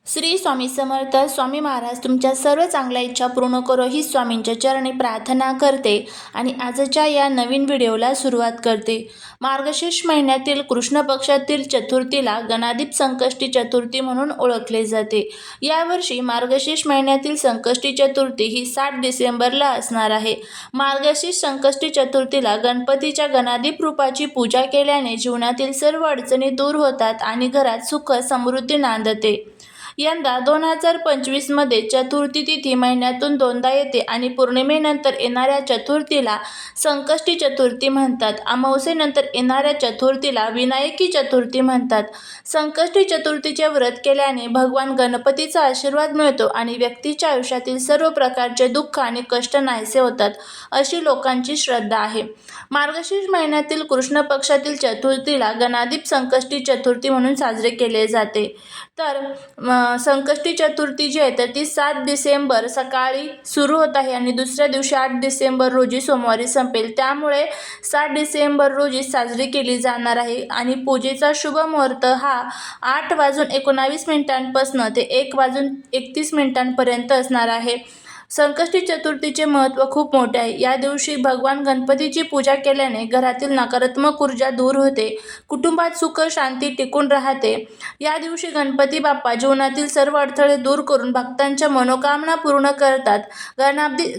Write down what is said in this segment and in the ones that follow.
श्री स्वामी समर्थ. स्वामी महाराज तुमच्या सर्व चांगल्या इच्छा पूर्ण करो ही स्वामींच्या चरणी प्रार्थना करते आणि आजच्या या नवीन व्हिडिओला सुरुवात करते. मार्गशीर्ष महिन्यातील कृष्ण पक्षातील चतुर्थीला गणाधिप संकष्टी चतुर्थी म्हणून ओळखले जाते. यावर्षी मार्गशीर्ष महिन्यातील संकष्टी चतुर्थी ही 7 डिसेंबरला असणार आहे. मार्गशीर्ष संकष्टी चतुर्थीला गणपतीच्या गणाधिप रूपाची पूजा केल्याने जीवनातील सर्व अडचणी दूर होतात आणि घरात सुख समृद्धी नांदते. यंदा 2025 मध्ये चतुर्थी तिथी महिन्यातून 2दा येते आणि पौर्णिमेनंतर येणाऱ्या चतुर्थीला संकष्टी चतुर्थी म्हणतात. अमावस्येनंतर येणाऱ्या चतुर्थीला विनायकी चतुर्थी म्हणतात. संकष्टी चतुर्थीचे व्रत केल्याने भगवान गणपतीचा आशीर्वाद मिळतो आणि व्यक्तीच्या आयुष्यातील सर्व प्रकारचे दुःख आणि कष्ट नाहीसे होतात, अशी लोकांची श्रद्धा आहे. मार्गशीर्ष महिन्यातील कृष्ण पक्षातील चतुर्थीला गणाधिप संकष्टी चतुर्थी म्हणून साजरे केले जाते. तर संकष्टी चतुर्थी जी आहे तर ती 7 डिसेंबर सकाळी सुरू होत आहे आणि दुसऱ्या दिवशी 8 डिसेंबर रोजी सोमवारी संपेल. त्यामुळे 7 डिसेंबर रोजी साजरी केली जाणार आहे आणि पूजेचा शुभ मुहूर्त हा 8:19 पासून ते 1:31 असणार आहे. संकष्टी चतुर्थीचे महत्त्व खूप मोठे आहे. या दिवशी भगवान गणपतीची पूजा केल्याने घरातील नकारात्मक ऊर्जा दूर होते, कुटुंबात सुख शांती टिकून राहते. या दिवशी गणपती बाप्पा जीवनातील सर्व अडथळे दूर करून भक्तांच्या मनोकामना पूर्ण करतात.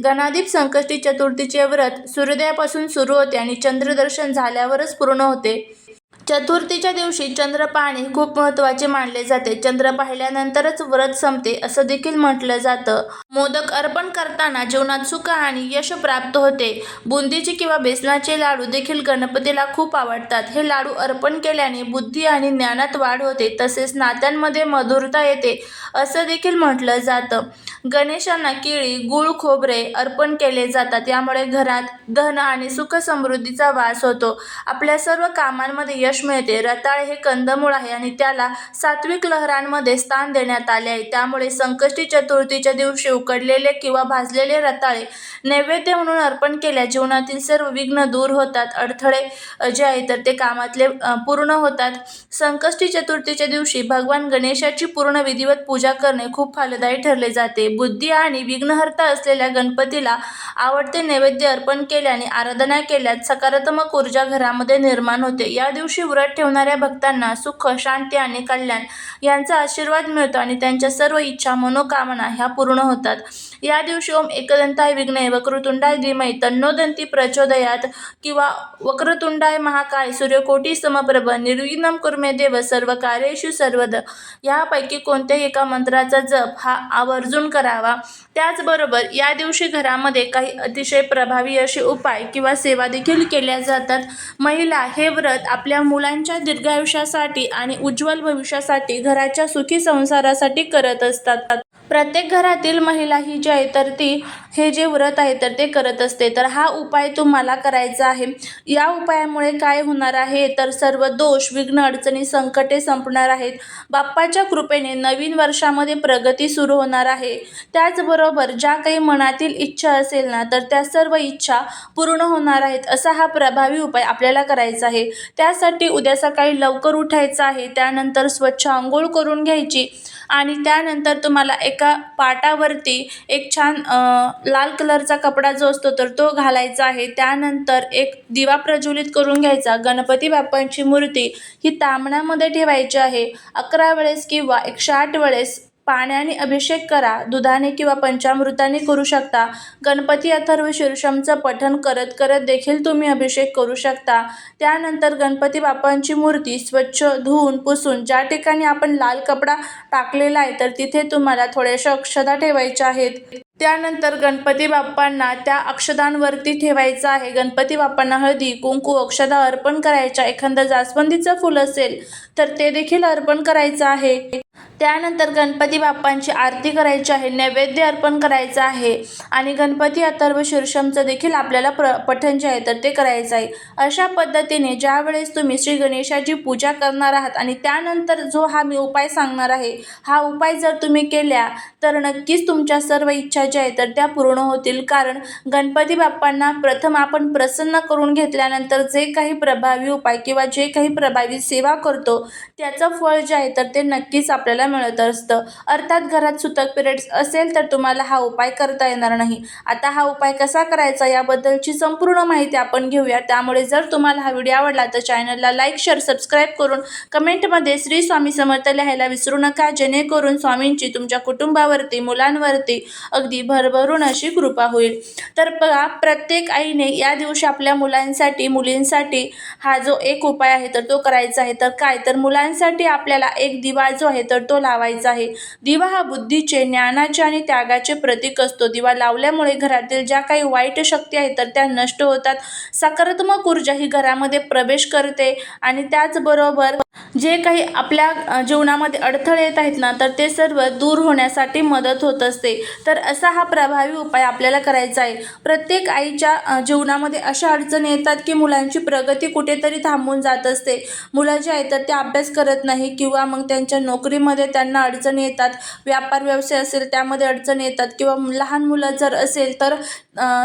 गणाधिप संकष्टी चतुर्थीचे व्रत सूर्योदयापासून सुरू होते आणि चंद्रदर्शन झाल्यावरच पूर्ण होते. चतुर्थीच्या दिवशी चंद्र पाहणे खूप महत्त्वाचे मानले जाते. चंद्र पाहिल्यानंतरच व्रत संपते असं देखील म्हटलं जातं. मोदक अर्पण करताना जीवनात सुख आणि यश प्राप्त होते. बुंदीचे किंवा बेसनाचे लाडू देखील गणपतीला खूप आवडतात. हे लाडू अर्पण केल्याने बुद्धी आणि ज्ञानात वाढ होते, तसेच नात्यांमध्ये मधुरता येते असं देखील म्हटलं जातं. गणेशांना केळी, गूळ, खोबरे अर्पण केले जातात. यामुळे घरात धन आणि सुख समृद्धीचा वास होतो. आपल्या सर्व कामांमध्ये यश मिळते. रताळे हे कंदमूळ आहे आणि त्याला सात्विक लहरांमध्ये स्थान देण्यात आले आहे. त्यामुळे संकष्टी चतुर्थीच्या दिवशी उकडलेले किंवा भाजलेले रताळे नैवेद्य म्हणून अर्पण केल्यास जीवनातील सर्व विघ्न दूर होतात. अडथळे जे आहेत तर ते कामातले पूर्ण होतात. संकष्टी चतुर्थीच्या दिवशी भगवान गणेशाची पूर्ण विधिवत पूजा करणे खूप फलदायी ठरले जाते. बुद्धी आणि विघ्नहर्ता असलेल्या गणपतीला आवडते नैवेद्य अर्पण केल्याने आराधना केल्यास सकारात्मक ऊर्जा घरामध्ये निर्माण होते. या दिवशी व्रत ठेवणाऱ्या भक्तांना सुख, शांती आणि कल्याण यांचा आशीर्वाद मिळतो आणि त्यांच्या सर्व इच्छा मनोकामना ह्या पूर्ण होतात. या दिवशी ओम एकदंताय विघ्नेय वक्रतुंडाय धीमहि तन्नो दन्ती प्रचोदयात किंवा वक्रतुंडाय महाकाय सूर्यकोटी समप्रभ निर्विघ्नं कुरु मे देव सर्व कार्येषु सर्वदा यापैकी कोणत्याही एका मंत्राचा जप हा आवर्जून करावा. त्याचबरोबर या दिवशी घरामध्ये काही अतिशय प्रभावी असे उपाय किंवा सेवा देखील केल्या जातात. महिला हे व्रत आपल्या मुलांच्या दीर्घायुष्यासाठी आणि उज्ज्वल भविष्यासाठी, घराच्या सुखी संसारासाठी करत असतात. प्रत्येक घरातील महिला ही जी आहे तर ती हे जे व्रत आहे तर ते करत असते. तर हा उपाय तुम्हाला करायचा आहे. या उपायामुळे काय होणार आहे तर सर्व दोष, विघ्न, अडचणी, संकटे संपणार आहेत. बाप्पाच्या कृपेने नवीन वर्षामध्ये प्रगती सुरू होणार आहे. त्याचबरोबर ज्या काही मनातील इच्छा असेल ना तर त्या सर्व इच्छा पूर्ण होणार आहेत. असा हा प्रभावी उपाय आपल्याला करायचा आहे. त्यासाठी उद्या सकाळी लवकर उठायचं आहे. त्यानंतर स्वच्छ अंघोळ करून घ्यायची आणि त्यानंतर तुम्हाला एका पाटावरती एक छान लाल कलरचा कपडा जो असतो तर तो घालायचा आहे. त्यानंतर एक दिवा प्रज्वलित करून घ्यायचा. गणपती बाप्पांची मूर्ती ही ताम्हणामध्ये ठेवायची आहे. 11 वेळेस किंवा 108 वेळेस पाण्याने अभिषेक करा. दुधाने किंवा पंचामृताने करू शकता. गणपती अथर्व शीर्षमचं पठण करत करत देखील तुम्ही अभिषेक करू शकता. त्यानंतर गणपती बाप्पांची मूर्ती स्वच्छ धुवून पुसून ज्या ठिकाणी आपण लाल कपडा टाकलेला आहे तर तिथे तुम्हाला थोड्याशा अक्षता ठेवायच्या आहेत. त्यानंतर गणपती बाप्पांना त्या अक्षदांवरती ठेवायचं आहे. गणपती बाप्पांना हळदी, कुंकू, अक्षदा अर्पण करायच्या. एखादं जास्वंदीचं फूल असेल तर ते देखील अर्पण करायचं आहे. त्यानंतर गणपती बाप्पांची आरती करायची आहे, नैवेद्य अर्पण करायचं आहे आणि गणपती अथर्व शीर्षमचं देखील आपल्याला पठण जे आहे तर ते करायचं आहे. अशा पद्धतीने ज्या वेळेस तुम्ही श्री गणेशाची पूजा करणार आहात आणि त्यानंतर जो हा मी उपाय सांगणार आहे, हा उपाय जर तुम्ही केल्या तर नक्कीच तुमच्या सर्व इच्छा ज्या आहेत तर त्या पूर्ण होतील. कारण गणपती बाप्पांना प्रथम आपण प्रसन्न करून घेतल्यानंतर जे काही प्रभावी उपाय किंवा जे काही प्रभावी सेवा करतो त्याचं फळ जे आहे तर ते नक्कीच आपल्याला मिळत असतं. अर्थात घरात सुतक पिरियड्स असेल तर तुम्हाला हा उपाय करता येणार नाही. आता हा उपाय कसा करायचा याबद्दलची संपूर्ण माहिती आपण घेऊया. त्यामुळे जर तुम्हाला हा व्हिडिओ आवडला तर चॅनलला लाईक, शेअर, सबस्क्राईब करून कमेंटमध्ये श्री स्वामी समर्थ लिहायला विसरू नका, जेणेकरून स्वामींची तुमच्या कुटुंबावरती, मुलांवरती अगदी भरभरून अशी कृपा होईल. तर बघा, प्रत्येक आईने या दिवशी आपल्या मुलांसाठी, मुलींसाठी हा जो एक उपाय आहे तर तो करायचा आहे. तर काय, तर मुलांसाठी आपल्याला एक दिवा जो आहे तर तो लावायचा आहे. दिवा हा बुद्धीचे, ज्ञानाचे आणि त्यागाचे प्रतीक असतो. दिवा लावल्यामुळे घरातील ज्या काही वाईट शक्ती आहेत तर त्या नष्ट होतात. सकारात्मक ऊर्जा ही घरामध्ये प्रवेश करते आणि त्याचबरोबर जे काही आपल्या जीवनामध्ये अडथळे येत आहेत ना तर ते सर्व दूर होण्यासाठी मदत होत असते. तर असा हा प्रभावी उपाय आपल्याला करायचा आहे. प्रत्येक आईच्या जीवनामध्ये अशा अडचणी येतात की मुलांची प्रगती कुठेतरी थांबून जात असते. मुलं जे आहेत तर ते अभ्यास करत नाही किंवा मग त्यांच्या नोकरीमध्ये त्यांना अडचणी येतात. व्यापार व्यवसाय असेल त्यामध्ये अडचणी येतात किंवा लहान मुलं जर असेल तर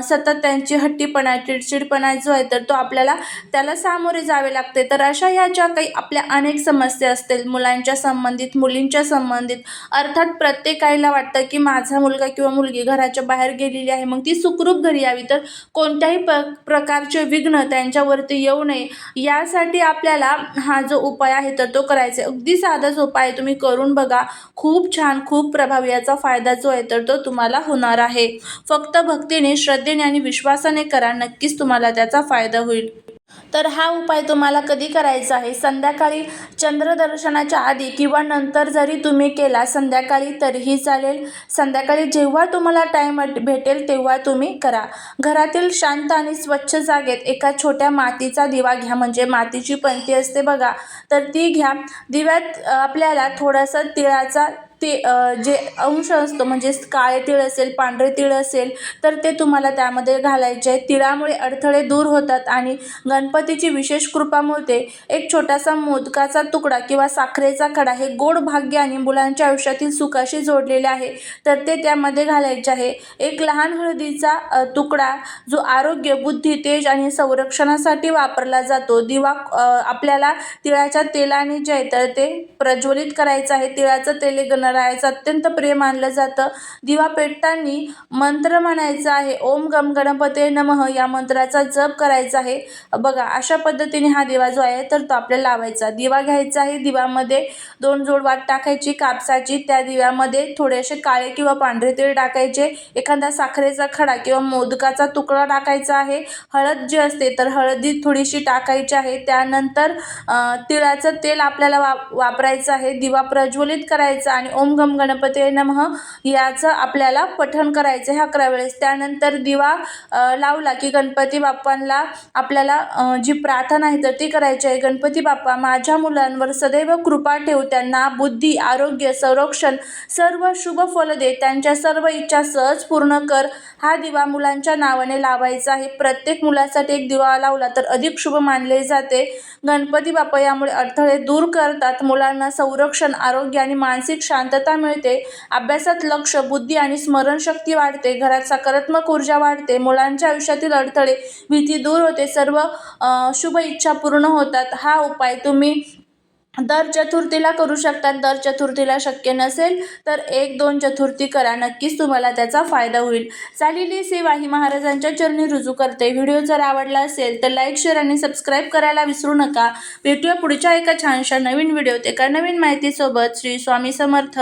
सतत त्यांची हट्टीपणा, चिडचिडपणा जो आहे तर तो आपल्याला त्याला सामोरे जावे लागते. तर अशा ह्या ज्या काही आपल्या अनेक समस्या असतील मुलांच्या संबंधित, मुलींच्या संबंधित, अर्थात प्रत्येक आईला वाटतं की माझा मुलगा किंवा मुलगी घराच्या बाहेर गेलेली आहे, मग ती सुखरूप घरी यावी, तर कोणत्याही प्रकारचे विघ्न त्यांच्यावरती येऊ नये यासाठी आपल्याला हा जो उपाय आहे तर तो करायचा आहे. अगदी साधाच उपाय तुम्ही करून बघा, खूप छान, खूप प्रभावी याचा फायदा जो आहे तर तो तुम्हाला होणार आहे. फक्त भक्तीने, श्रद्धेने आणि विश्वासाने करा, नक्कीच तुम्हाला त्याचा फायदा होईल. तर हा उपाय तुम्हाला कधी करायचा आहे? संध्याकाळी चंद्रदर्शनाच्या आधी किंवा नंतर जरी तुम्ही केला संध्याकाळी तरीही चालेल. संध्याकाळी जेव्हा तुम्हाला टाईम भेटेल तेव्हा तुम्ही करा. घरातील शांत आणि स्वच्छ जागेत एका छोट्या मातीचा दिवा घ्या, म्हणजे मातीची पंती असते बघा, तर ती घ्या. दिव्यात आपल्याला थोडंसं तिळाचा जे अंश असतो, म्हणजे काळे तीळ असेल, पांढरे तीळ असेल तर ते तुम्हाला त्यामध्ये घालायचे आहे. तिळामुळे अडथळे दूर होतात आणि गणपतीची विशेष कृपा मिळते. एक छोटासा मोदकाचा तुकडा किंवा साखरेचा खडा हे गोड भाग्य आणि मुलांच्या आयुष्यातील सुखाशी जोडलेले आहे, तर ते त्यामध्ये घालायचे आहे. एक लहान हळदीचा तुकडा जो आरोग्य, बुद्धी, तेज आणि संरक्षणासाठी वापरला जातो. दिवा आपल्याला तिळाच्या तेलाने जे आहे तर ते प्रज्वलित करायचं आहे. तिळाचं तेल गणरायाचं अत्यंत प्रिय मानलं जातं. दिवा पेटताना मंत्र म्हणायचा आहे, ओम गम गणपते नमः या मंत्राचा जप करायचा आहे. बघा, अशा पद्धतीने हा दिवा जो आहे तर तो आपल्याला लावायचा. दिवा घ्यायचा आहे, दिव्यामध्ये 2 जोड वात टाकायची कापसाची, त्या दिव्यामध्ये थोडेसे काळे किंवा पांढरे तीळ टाकायचे, एखादा साखरेचा खडा किंवा मोदकाचा तुकडा टाकायचा आहे. हळद जी असते तर हळदी थोडीशी टाकायची आहे. त्यानंतर तिळाचं तेल आपल्याला वापरायचं आहे. दिवा प्रज्वलित करायचा आणि ओम गम गणपते नमः याचं आपल्याला पठण करायचं आहे 11 वेळेस. त्यानंतर दिवा लावला की गणपती बाप्पांना आपल्याला जी प्रार्थना आहे तर ती करायची आहे. गणपती बाप्पा, माझ्या मुलांवर सदैव कृपा ठेव, त्यांना बुद्धी, आरोग्य, संरक्षण, सर्व शुभ फल दे, त्यांच्या सर्व इच्छा सहज पूर्ण कर. हा दिवा मुलांच्या नावाने लावायचा आहे. प्रत्येक मुलासाठी एक दिवा लावला तर अधिक शुभ मानले जाते. गणपती बाप्पा यामुळे अडथळे दूर करतात. मुलांना संरक्षण, आरोग्य आणि मानसिक शांतता मिळते. अभ्यासात लक्ष, बुद्धी आणि स्मरणशक्ती वाढते. घरात सकारात्मक ऊर्जा वाढते. मुलांच्या आयुष्यातील अडथळे, भीती दूर होते. सर्व शुभ इच्छा पूर्ण होतात. हा उपाय तुम्ही दर चतुर्थीला करू शकतात. दर चतुर्थीला शक्य नसेल तर 1-2 चतुर्थी करा, नक्कीच तुम्हाला त्याचा फायदा होईल. चालेली सेवा ही महाराजांच्या चरणी रुजू करते. व्हिडिओ जर आवडला असेल तर लाईक, शेअर आणि सबस्क्राईब करायला विसरू नका. भेटूया पुढच्या एका छानशा नवीन व्हिडिओत एका नवीन माहितीसोबत. श्री स्वामी समर्थ.